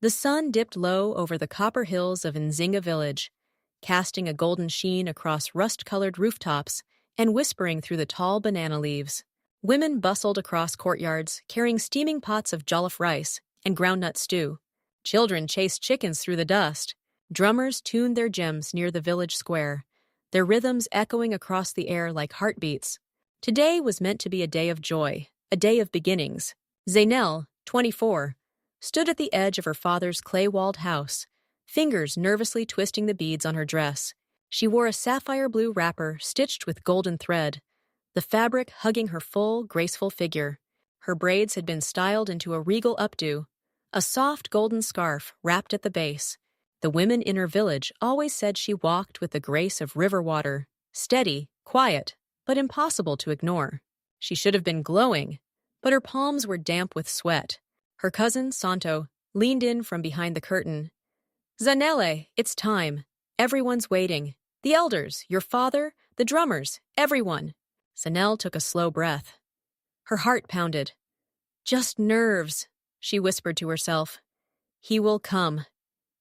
The sun dipped low over the copper hills of Nzinga Village, casting a golden sheen across rust-colored rooftops and whispering through the tall banana leaves. Women bustled across courtyards, carrying steaming pots of jollof rice and groundnut stew. Children chased chickens through the dust. Drummers tuned their gems near the village square, their rhythms echoing across the air like heartbeats. Today was meant to be a day of joy, a day of beginnings. Zanele, 24, stood at the edge of her father's clay-walled house, fingers nervously twisting the beads on her dress. She wore a sapphire blue wrapper stitched with golden thread, the fabric hugging her full, graceful figure. Her braids had been styled into a regal updo, a soft golden scarf wrapped at the base. The women in her village always said she walked with the grace of river water, steady, quiet, but impossible to ignore. She should have been glowing, but her palms were damp with sweat. Her cousin, Santo, leaned in from behind the curtain. "Zanele, it's time. Everyone's waiting. The elders, your father, the drummers, everyone." Zanele took a slow breath. Her heart pounded. "Just nerves," she whispered to herself. "He will come.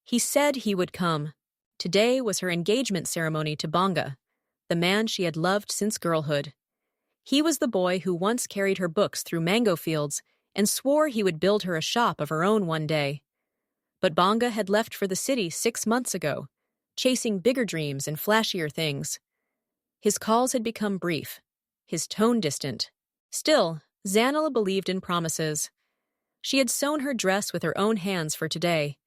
He said he would come." Today was her engagement ceremony to Bonga, the man she had loved since girlhood. He was the boy who once carried her books through mango fields and swore he would build her a shop of her own one day. But Bonga had left for the city 6 months ago, chasing bigger dreams and flashier things. His calls had become brief, his tone distant. Still, Zanele believed in promises. She had sewn her dress with her own hands for today.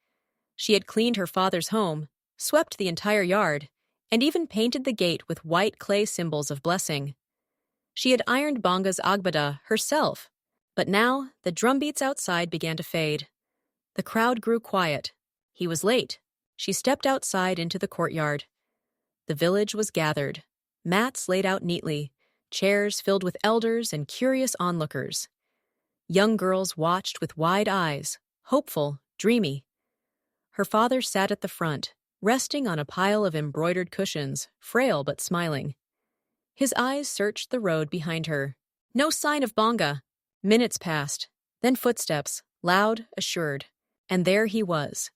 She had cleaned her father's home, swept the entire yard, and even painted the gate with white clay symbols of blessing. She had ironed Bonga's agbada herself, but now the drumbeats outside began to fade. The crowd grew quiet. He was late. She stepped outside into the courtyard. The village was gathered, mats laid out neatly, chairs filled with elders and curious onlookers. Young girls watched with wide eyes, hopeful, dreamy. Her father sat at the front, resting on a pile of embroidered cushions, frail but smiling. His eyes searched the road behind her. No sign of Bonga. Minutes passed, then footsteps, loud, assured. And there he was,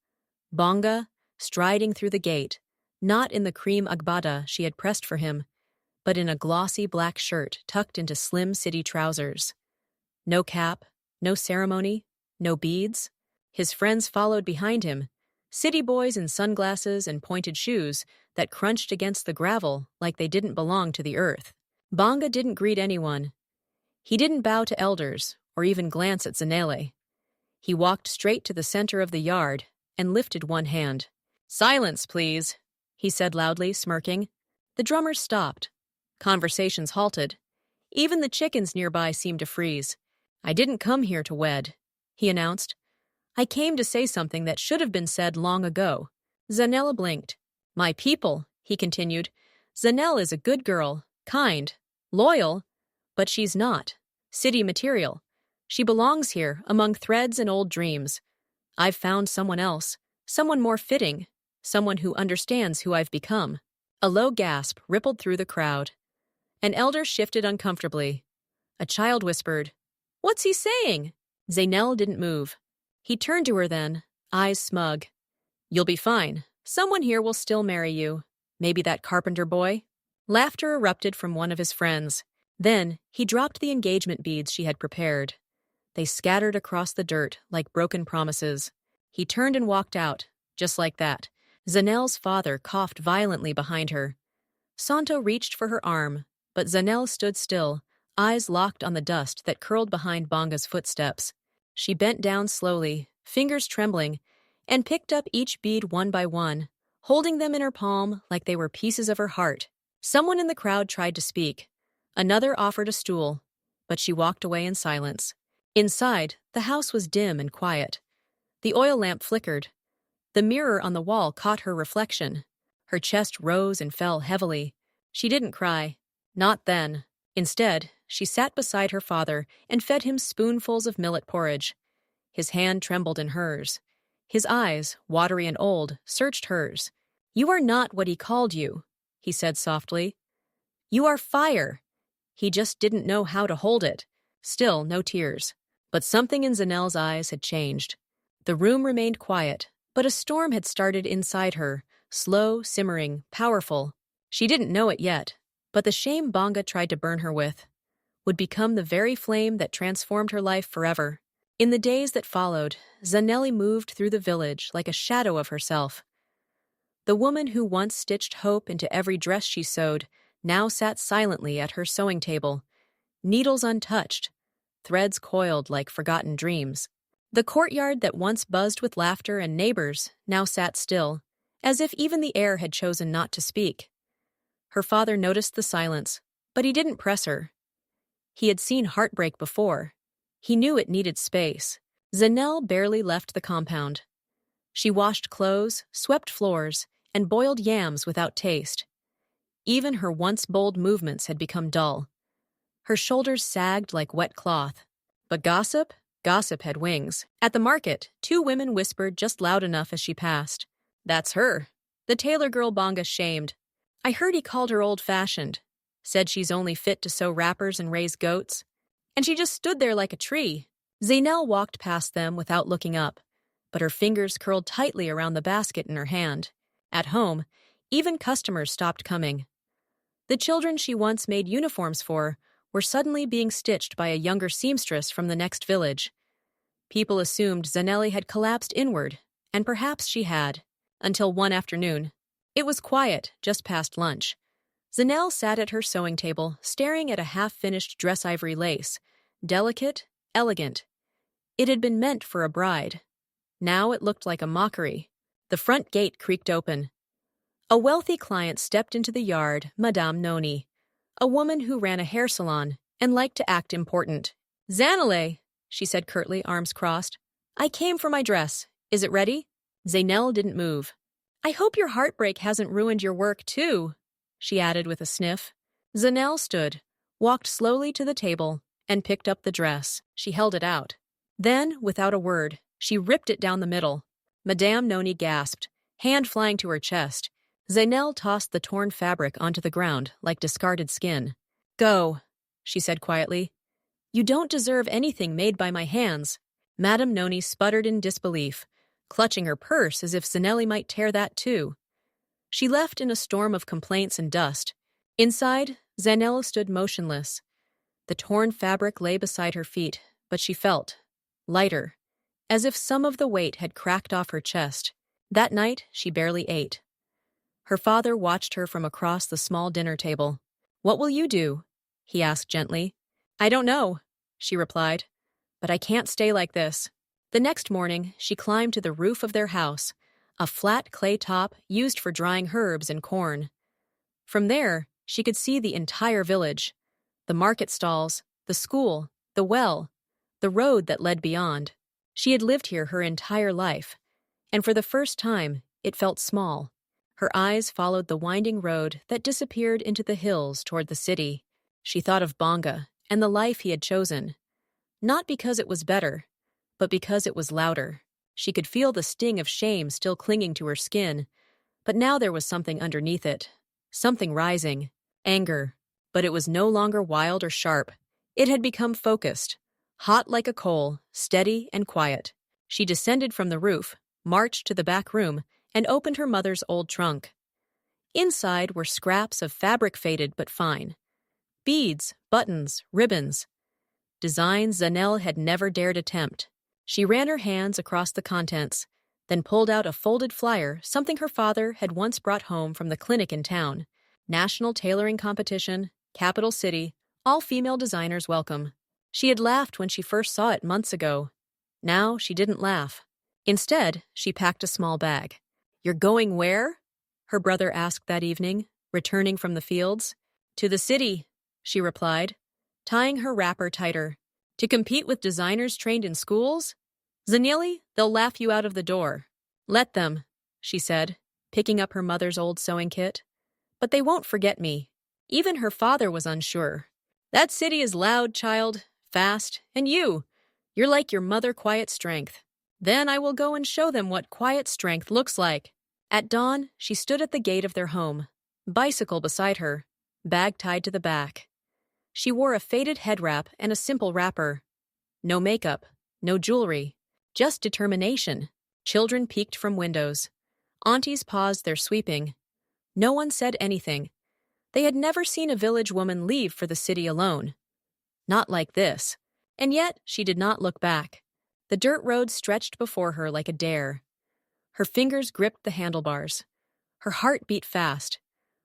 Bonga, striding through the gate, not in the cream agbada she had pressed for him, but in a glossy black shirt tucked into slim city trousers. No cap, no ceremony, no beads. His friends followed behind him, city boys in sunglasses and pointed shoes that crunched against the gravel like they didn't belong to the earth. Bonga didn't greet anyone. He didn't bow to elders or even glance at Zanele. He walked straight to the center of the yard and lifted one hand. "Silence, please," he said loudly, smirking. The drummers stopped. Conversations halted. Even the chickens nearby seemed to freeze. "I didn't come here to wed," he announced. "I came to say something that should have been said long ago." Zanele blinked. "My people," he continued. "Zanele is a good girl, kind, loyal, but she's not city material. She belongs here, among threads and old dreams. I've found someone else, someone more fitting, someone who understands who I've become." A low gasp rippled through the crowd. An elder shifted uncomfortably. A child whispered, "What's he saying?" Zanele didn't move. He turned to her then, eyes smug. "You'll be fine. Someone here will still marry you. Maybe that carpenter boy." Laughter erupted from one of his friends. Then he dropped the engagement beads she had prepared. They scattered across the dirt like broken promises. He turned and walked out, just like that. Zanele's father coughed violently behind her. Santo reached for her arm, but Zanele stood still, eyes locked on the dust that curled behind Bonga's footsteps. She bent down slowly, fingers trembling, and picked up each bead one by one, holding them in her palm like they were pieces of her heart. Someone in the crowd tried to speak. Another offered a stool, but she walked away in silence. Inside, the house was dim and quiet. The oil lamp flickered. The mirror on the wall caught her reflection. Her chest rose and fell heavily. She didn't cry. Not then. Instead, she sat beside her father and fed him spoonfuls of millet porridge. His hand trembled in hers. His eyes, watery and old, searched hers. "You are not what he called you," he said softly. "You are fire." He just didn't know how to hold it. Still, no tears. But something in Zanele's eyes had changed. The room remained quiet, but a storm had started inside her, slow, simmering, powerful. She didn't know it yet, but the shame Bonga tried to burn her with would become the very flame that transformed her life forever. In the days that followed, Zanele moved through the village like a shadow of herself. The woman who once stitched hope into every dress she sewed now sat silently at her sewing table, needles untouched, threads coiled like forgotten dreams. The courtyard that once buzzed with laughter and neighbors now sat still, as if even the air had chosen not to speak. Her father noticed the silence, but he didn't press her. He had seen heartbreak before. He knew it needed space. Zanele barely left the compound. She washed clothes, swept floors, and boiled yams without taste. Even her once bold movements had become dull. Her shoulders sagged like wet cloth. But gossip? Gossip had wings. At the market, two women whispered just loud enough as she passed. "That's her." The tailor girl Bonga shamed. "I heard he called her old-fashioned. Said she's only fit to sew wrappers and raise goats. And she just stood there like a tree." Zanele walked past them without looking up, but her fingers curled tightly around the basket in her hand. At home, even customers stopped coming. The children she once made uniforms for were suddenly being stitched by a younger seamstress from the next village. People assumed Zanele had collapsed inward, and perhaps she had, until one afternoon. It was quiet, just past lunch. Zanele sat at her sewing table, staring at a half-finished dress ivory lace, delicate, elegant. It had been meant for a bride. Now it looked like a mockery. The front gate creaked open. A wealthy client stepped into the yard, Madame Noni, a woman who ran a hair salon and liked to act important. "Zanele," she said curtly, arms crossed. "I came for my dress. Is it ready?" Zanele didn't move. "I hope your heartbreak hasn't ruined your work, too," she added with a sniff. Zanele stood, walked slowly to the table, and picked up the dress. She held it out. Then, without a word, she ripped it down the middle. Madame Noni gasped, hand flying to her chest. Zanele tossed the torn fabric onto the ground like discarded skin. "Go," she said quietly. "You don't deserve anything made by my hands." Madame Noni sputtered in disbelief, clutching her purse as if Zanele might tear that too. She left in a storm of complaints and dust. Inside, Zanele stood motionless. The torn fabric lay beside her feet, but she felt lighter, as if some of the weight had cracked off her chest. That night, she barely ate. Her father watched her from across the small dinner table. "What will you do?" he asked gently. "I don't know," she replied, "but I can't stay like this." The next morning, she climbed to the roof of their house, a flat clay top used for drying herbs and corn. From there, she could see the entire village, the market stalls, the school, the well, the road that led beyond. She had lived here her entire life, and for the first time, it felt small. Her eyes followed the winding road that disappeared into the hills toward the city. She thought of Bonga and the life he had chosen, not because it was better, but because it was louder. She could feel the sting of shame still clinging to her skin, but now there was something underneath it, something rising, anger. But it was no longer wild or sharp. It had become focused, hot like a coal, steady and quiet. She descended from the roof, marched to the back room, and opened her mother's old trunk. Inside were scraps of fabric faded but fine. Beads, buttons, ribbons. Designs Zanele had never dared attempt. She ran her hands across the contents, then pulled out a folded flyer, something her father had once brought home from the clinic in town. National tailoring competition, capital city, all female designers welcome. She had laughed when she first saw it months ago. Now she didn't laugh. Instead, she packed a small bag. "You're going where?" her brother asked that evening, returning from the fields. "To the city," she replied, tying her wrapper tighter. "To compete with designers trained in schools? Zanele, they'll laugh you out of the door." "Let them," she said, picking up her mother's old sewing kit. "But they won't forget me." Even her father was unsure. "That city is loud, child, fast, and you're like your mother quiet strength. Then I will go and show them what quiet strength looks like." At dawn, she stood at the gate of their home, bicycle beside her, bag tied to the back. She wore a faded head wrap and a simple wrapper. No makeup, no jewelry, just determination. Children peeked from windows. Aunties paused their sweeping. No one said anything. They had never seen a village woman leave for the city alone. Not like this. And yet, she did not look back. The dirt road stretched before her like a dare. Her fingers gripped the handlebars. Her heart beat fast.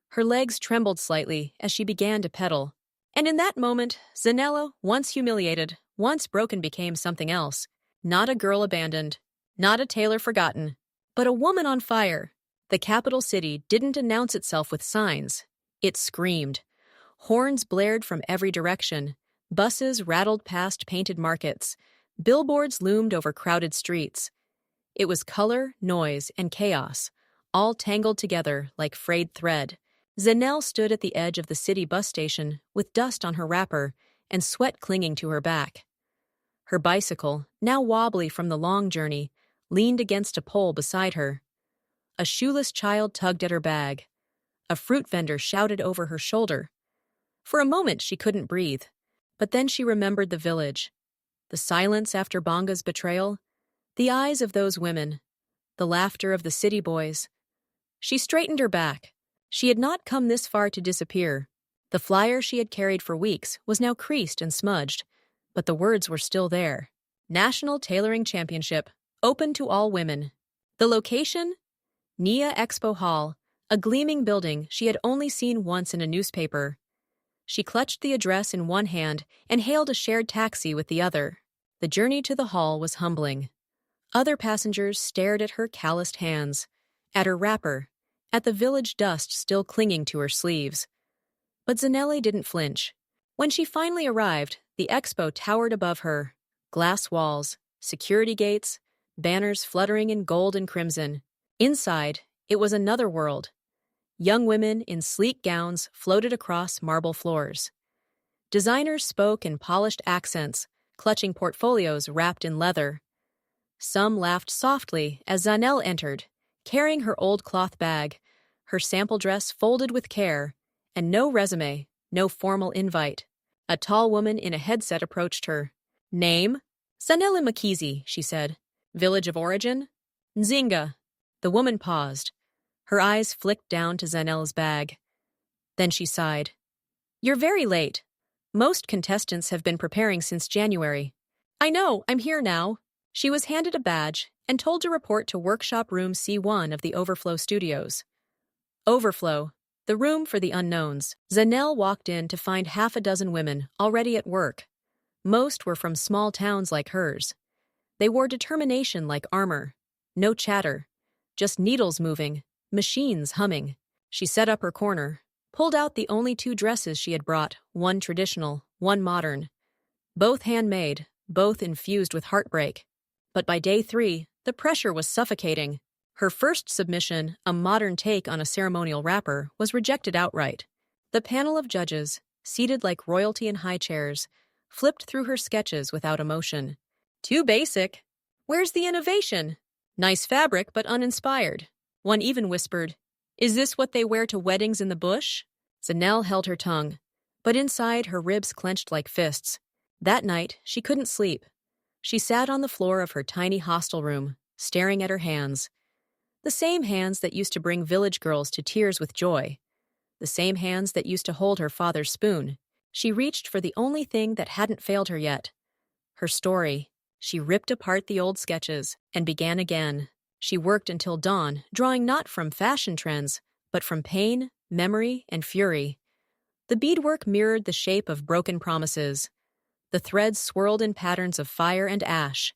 Her legs trembled slightly as she began to pedal. And in that moment, Zanele, once humiliated, once broken, became something else. Not a girl abandoned, not a tailor forgotten, but a woman on fire. The capital city didn't announce itself with signs. It screamed. Horns blared from every direction. Buses rattled past painted markets. Billboards loomed over crowded streets. It was color, noise, and chaos, all tangled together like frayed thread. Zanele stood at the edge of the city bus station with dust on her wrapper and sweat clinging to her back. Her bicycle, now wobbly from the long journey, leaned against a pole beside her. A shoeless child tugged at her bag. A fruit vendor shouted over her shoulder. For a moment she couldn't breathe, but then she remembered the village. The silence after Bonga's betrayal, the eyes of those women, the laughter of the city boys. She straightened her back. She had not come this far to disappear. The flyer she had carried for weeks was now creased and smudged, but the words were still there. National Tailoring Championship, open to all women. The location? Nia Expo Hall, a gleaming building she had only seen once in a newspaper. She clutched the address in one hand and hailed a shared taxi with the other. The journey to the hall was humbling. Other passengers stared at her calloused hands, at her wrapper, at the village dust still clinging to her sleeves. But Zanele didn't flinch. When she finally arrived, the expo towered above her. Glass walls, security gates, banners fluttering in gold and crimson. Inside, it was another world. Young women in sleek gowns floated across marble floors. Designers spoke in polished accents, clutching portfolios wrapped in leather. Some laughed softly as Zanele entered, carrying her old cloth bag, her sample dress folded with care, and no resume, no formal invite. A tall woman in a headset approached her. Name? Zanele Makizi, she said. Village of origin? Nzinga. The woman paused. Her eyes flicked down to Zanele's bag. Then she sighed. You're very late. Most contestants have been preparing since January. I know, I'm here now. She was handed a badge and told to report to Workshop Room C1 of the Overflow Studios. Overflow, the room for the unknowns. Zanele walked in to find half a dozen women already at work. Most were from small towns like hers. They wore determination like armor. No chatter, just needles moving, machines humming. She set up her corner, pulled out the only two dresses she had brought, one traditional, one modern. Both handmade, both infused with heartbreak. But by day 3, the pressure was suffocating. Her first submission, a modern take on a ceremonial wrapper, was rejected outright. The panel of judges, seated like royalty in high chairs, flipped through her sketches without emotion. Too basic. Where's the innovation? Nice fabric, but uninspired. One even whispered, Is this what they wear to weddings in the bush? Zanele held her tongue, but inside her ribs clenched like fists. That night, she couldn't sleep. She sat on the floor of her tiny hostel room, staring at her hands. The same hands that used to bring village girls to tears with joy. The same hands that used to hold her father's spoon. She reached for the only thing that hadn't failed her yet. Her story. She ripped apart the old sketches and began again. She worked until dawn, drawing not from fashion trends, but from pain, memory, and fury. The beadwork mirrored the shape of broken promises. The threads swirled in patterns of fire and ash.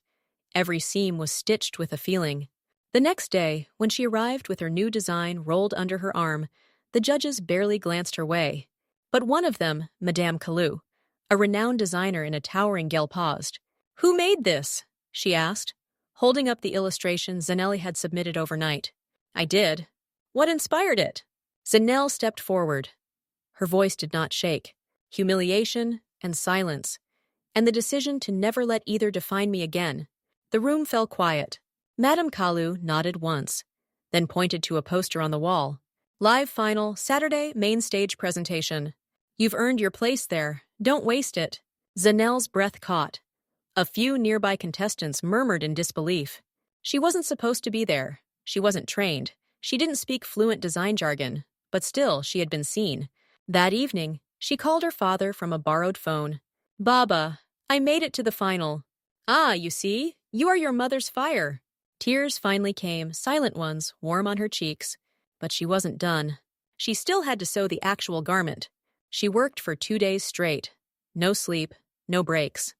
Every seam was stitched with a feeling. The next day, when she arrived with her new design rolled under her arm, the judges barely glanced her way. But one of them, Madame Kalou, a renowned designer in a towering gel, paused. Who made this? She asked, holding up the illustration Zanele had submitted overnight. I did. What inspired it? Zanele stepped forward. Her voice did not shake. Humiliation and silence, and the decision to never let either define me again. The room fell quiet. Madame Kalou nodded once, then pointed to a poster on the wall. Live final, Saturday, main stage presentation. You've earned your place there. Don't waste it. Zanele's breath caught. A few nearby contestants murmured in disbelief. She wasn't supposed to be there. She wasn't trained. She didn't speak fluent design jargon, but still she had been seen. That evening, she called her father from a borrowed phone. "Baba, I made it to the final." "Ah, you see, you are your mother's fire." Tears finally came, silent ones, warm on her cheeks. But she wasn't done. She still had to sew the actual garment. She worked for 2 days straight. No sleep, no breaks.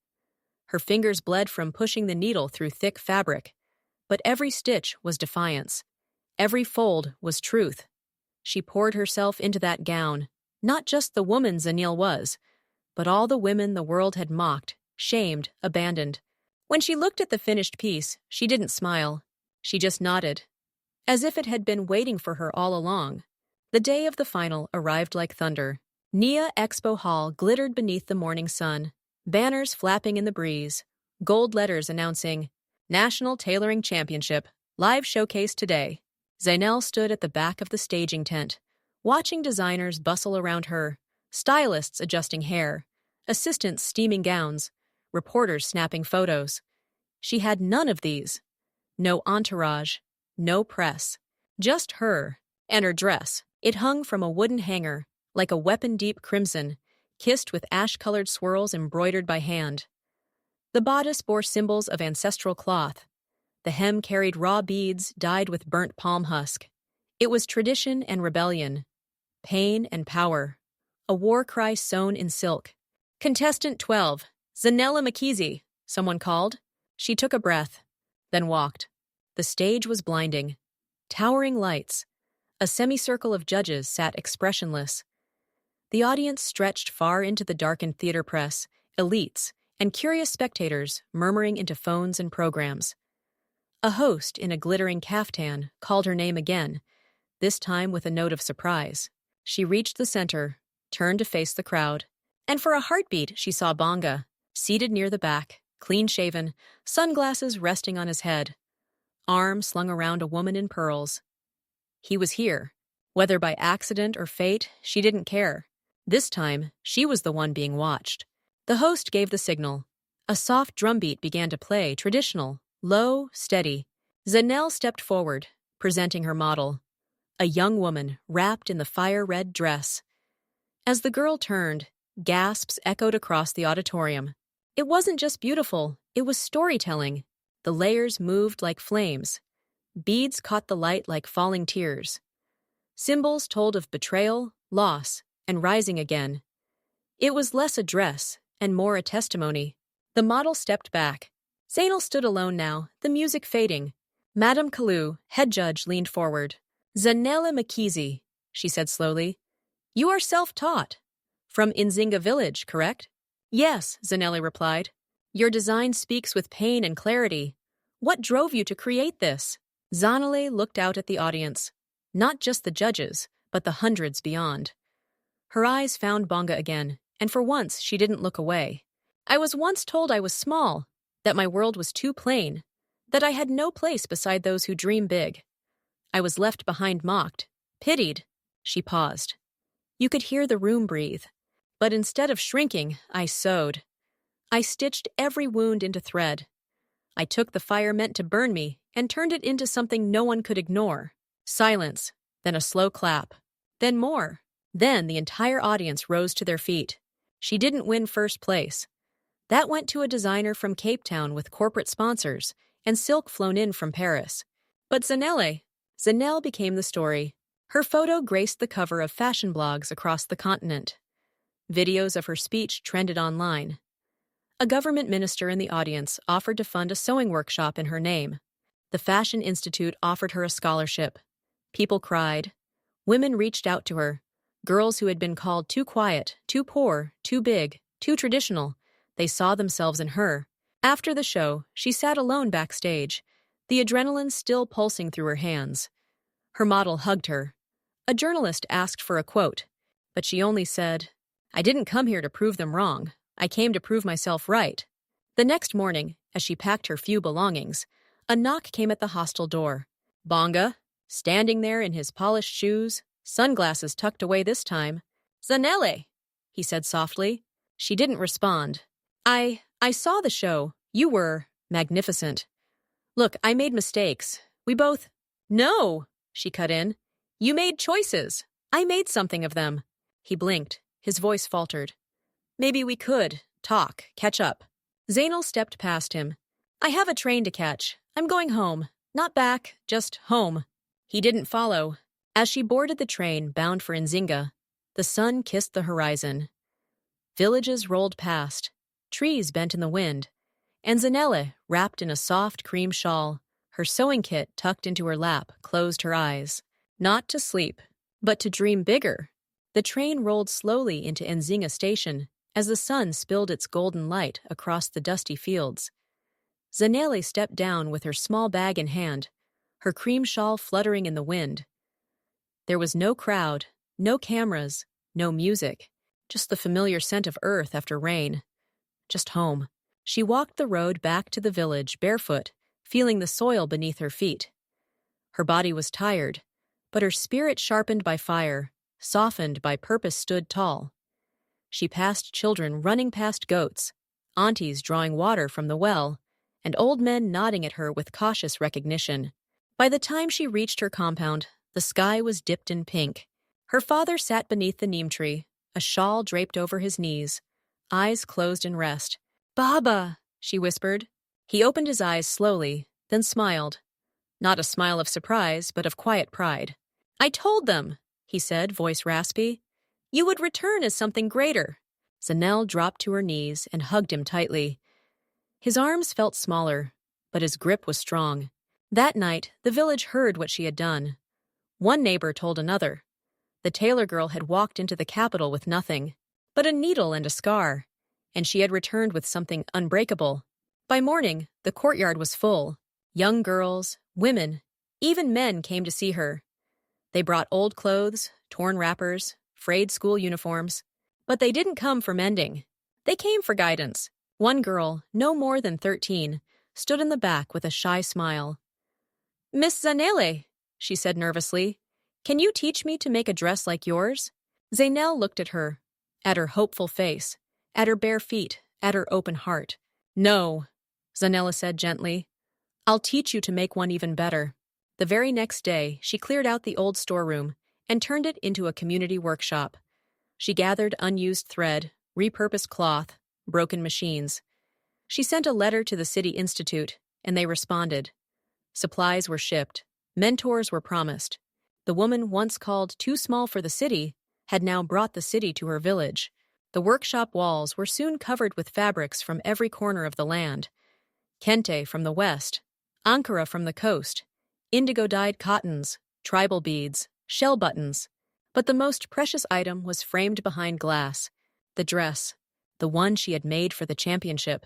Her fingers bled from pushing the needle through thick fabric. But every stitch was defiance. Every fold was truth. She poured herself into that gown, not just the woman Zanele was, but all the women the world had mocked, shamed, abandoned. When she looked at the finished piece, she didn't smile. She just nodded, as if it had been waiting for her all along. The day of the final arrived like thunder. Nia Expo Hall glittered beneath the morning sun, banners flapping in the breeze, gold letters announcing, "National Tailoring Championship, live showcase today." Zanele stood at the back of the staging tent, watching designers bustle around her, stylists adjusting hair, assistants steaming gowns, reporters snapping photos. She had none of these. No entourage, no press. Just her and her dress. It hung from a wooden hanger, like a weapon-deep crimson, kissed with ash-colored swirls embroidered by hand. The bodice bore symbols of ancestral cloth. The hem carried raw beads dyed with burnt palm husk. It was tradition and rebellion, pain and power, a war cry sewn in silk. "Contestant 12, Zanele Makizi," someone called. She took a breath, then walked. The stage was blinding. Towering lights. A semicircle of judges sat expressionless. The audience stretched far into the darkened theater press, elites, and curious spectators murmuring into phones and programs. A host in a glittering caftan called her name again, this time with a note of surprise. She reached the center, turned to face the crowd, and for a heartbeat she saw Bonga, seated near the back, clean-shaven, sunglasses resting on his head, arm slung around a woman in pearls. He was here. Whether by accident or fate, she didn't care. This time, she was the one being watched. The host gave the signal. A soft drumbeat began to play, traditional, low, steady. Zanele stepped forward, presenting her model, a young woman wrapped in the fire-red dress. As the girl turned, gasps echoed across the auditorium. It wasn't just beautiful, it was storytelling. The layers moved like flames. Beads caught the light like falling tears. Symbols told of betrayal, loss, and rising again. It was less a dress and more a testimony. The model stepped back. Zanele stood alone now, the music fading. Madame Kalu, head judge, leaned forward. "Zanele Makizi," she said slowly. "You are self-taught. From Nzinga Village, correct?" "Yes," Zanele replied. "Your design speaks with pain and clarity. What drove you to create this?" Zanele looked out at the audience. Not just the judges, but the hundreds beyond. Her eyes found Bonga again, and for once she didn't look away. "I was once told I was small, that my world was too plain, that I had no place beside those who dream big. I was left behind, mocked, pitied." She paused. You could hear the room breathe. But instead of shrinking, I sewed. I stitched every wound into thread. I took the fire meant to burn me and turned it into something no one could ignore. Silence, then a slow clap, then more. Then the entire audience rose to their feet. She didn't win first place. That went to a designer from Cape Town with corporate sponsors and silk flown in from Paris. But Zanele became the story. Her photo graced the cover of fashion blogs across the continent. Videos of her speech trended online. A government minister in the audience offered to fund a sewing workshop in her name. The Fashion Institute offered her a scholarship. People cried. Women reached out to her. Girls who had been called too quiet, too poor, too big, too traditional. They saw themselves in her. After the show, she sat alone backstage, the adrenaline still pulsing through her hands. Her model hugged her. A journalist asked for a quote, but she only said, "I didn't come here to prove them wrong. I came to prove myself right." The next morning, as she packed her few belongings, a knock came at the hostel door. Bonga, standing there in his polished shoes, sunglasses tucked away this time. "Zanele," he said softly. She didn't respond. I saw the show. You were magnificent. Look, I made mistakes. We both— No, she cut in. You made choices. I made something of them. He blinked. His voice faltered. Maybe we could talk, catch up. Zanele stepped past him. I have a train to catch. I'm going home. Not back, just home. He didn't follow. As she boarded the train bound for Nzinga, the sun kissed the horizon. Villages rolled past, trees bent in the wind, and Zanele, wrapped in a soft cream shawl, her sewing kit tucked into her lap, closed her eyes. Not to sleep, but to dream bigger. The train rolled slowly into Nzinga station as the sun spilled its golden light across the dusty fields. Zanele stepped down with her small bag in hand, her cream shawl fluttering in the wind. There was no crowd, no cameras, no music, just the familiar scent of earth after rain. Just home. She walked the road back to the village barefoot, feeling the soil beneath her feet. Her body was tired, but her spirit, sharpened by fire, softened by purpose, stood tall. She passed children running past goats, aunties drawing water from the well, and old men nodding at her with cautious recognition. By the time she reached her compound, the sky was dipped in pink. Her father sat beneath the neem tree, a shawl draped over his knees, eyes closed in rest. Baba, she whispered. He opened his eyes slowly, then smiled. Not a smile of surprise, but of quiet pride. I told them, he said, voice raspy. You would return as something greater. Zanele dropped to her knees and hugged him tightly. His arms felt smaller, but his grip was strong. That night, the village heard what she had done. One neighbor told another. The tailor girl had walked into the capital with nothing but a needle and a scar, and she had returned with something unbreakable. By morning, the courtyard was full. Young girls, women, even men came to see her. They brought old clothes, torn wrappers, frayed school uniforms. But they didn't come for mending. They came for guidance. One girl, no more than 13, stood in the back with a shy smile. Miss Zanele, she said nervously, can you teach me to make a dress like yours? Zanele looked at her hopeful face, at her bare feet, at her open heart. No, Zanele said gently. I'll teach you to make one even better. The very next day, she cleared out the old storeroom and turned it into a community workshop. She gathered unused thread, repurposed cloth, broken machines. She sent a letter to the City Institute, and they responded. Supplies were shipped. Mentors were promised. The woman once called too small for the city had now brought the city to her village. The workshop walls were soon covered with fabrics from every corner of the land. Kente from the west, Ankara from the coast, indigo-dyed cottons, tribal beads, shell buttons. But the most precious item was framed behind glass. The dress, the one she had made for the championship,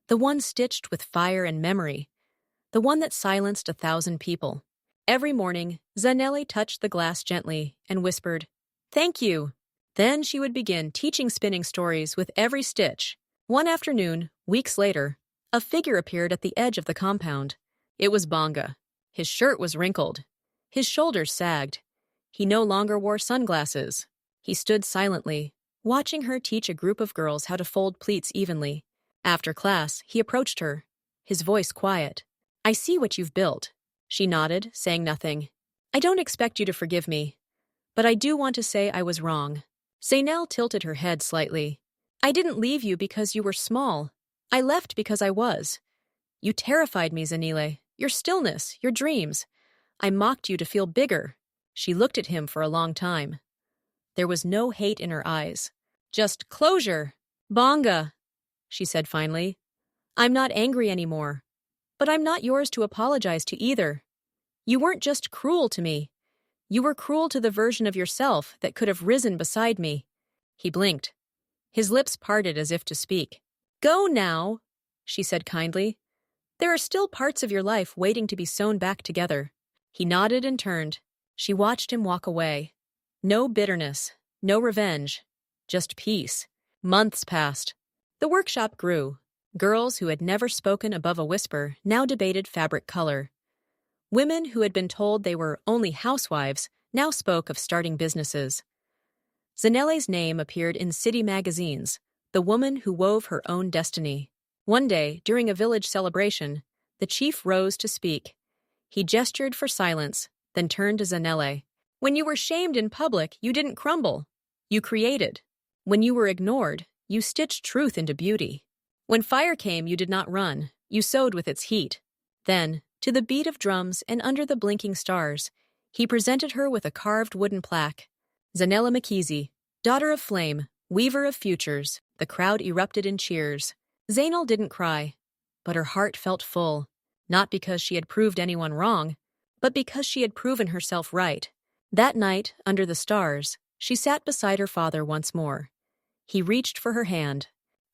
the one stitched with fire and memory, the one that silenced 1,000 people. Every morning, Zanele touched the glass gently and whispered, "Thank you." Then she would begin teaching spinning stories with every stitch. One afternoon, weeks later, a figure appeared at the edge of the compound. It was Bonga. His shirt was wrinkled. His shoulders sagged. He no longer wore sunglasses. He stood silently, watching her teach a group of girls how to fold pleats evenly. After class, he approached her, his voice quiet. "I see what you've built." She nodded, saying nothing. "I don't expect you to forgive me, but I do want to say I was wrong." Zanele tilted her head slightly. "I didn't leave you because you were small. I left because I was. You terrified me, Zanele. Your stillness, your dreams. I mocked you to feel bigger." She looked at him for a long time. There was no hate in her eyes. Just closure. "Bonga," she said finally. "I'm not angry anymore. But I'm not yours to apologize to either. You weren't just cruel to me. You were cruel to the version of yourself that could have risen beside me." He blinked. His lips parted as if to speak. "Go now," she said kindly. "There are still parts of your life waiting to be sewn back together." He nodded and turned. She watched him walk away. No bitterness, no revenge, just peace. Months passed. The workshop grew. Girls who had never spoken above a whisper now debated fabric color. Women who had been told they were only housewives now spoke of starting businesses. Zanele's name appeared in city magazines, the woman who wove her own destiny. One day, during a village celebration, the chief rose to speak. He gestured for silence, then turned to Zanele. When you were shamed in public, you didn't crumble. You created. When you were ignored, you stitched truth into beauty. When fire came, you did not run. You sowed with its heat. Then, to the beat of drums and under the blinking stars, he presented her with a carved wooden plaque. Zanele Makizi, daughter of flame, weaver of futures. The crowd erupted in cheers. Zanele didn't cry, but her heart felt full, not because she had proved anyone wrong, but because she had proven herself right. That night, under the stars, she sat beside her father once more. He reached for her hand.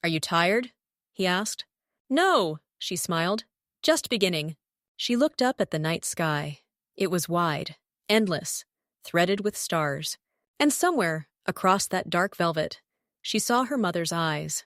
"Are you tired?" he asked. "No," she smiled. "Just beginning." She looked up at the night sky. It was wide, endless, threaded with stars. And somewhere, across that dark velvet, she saw her mother's eyes.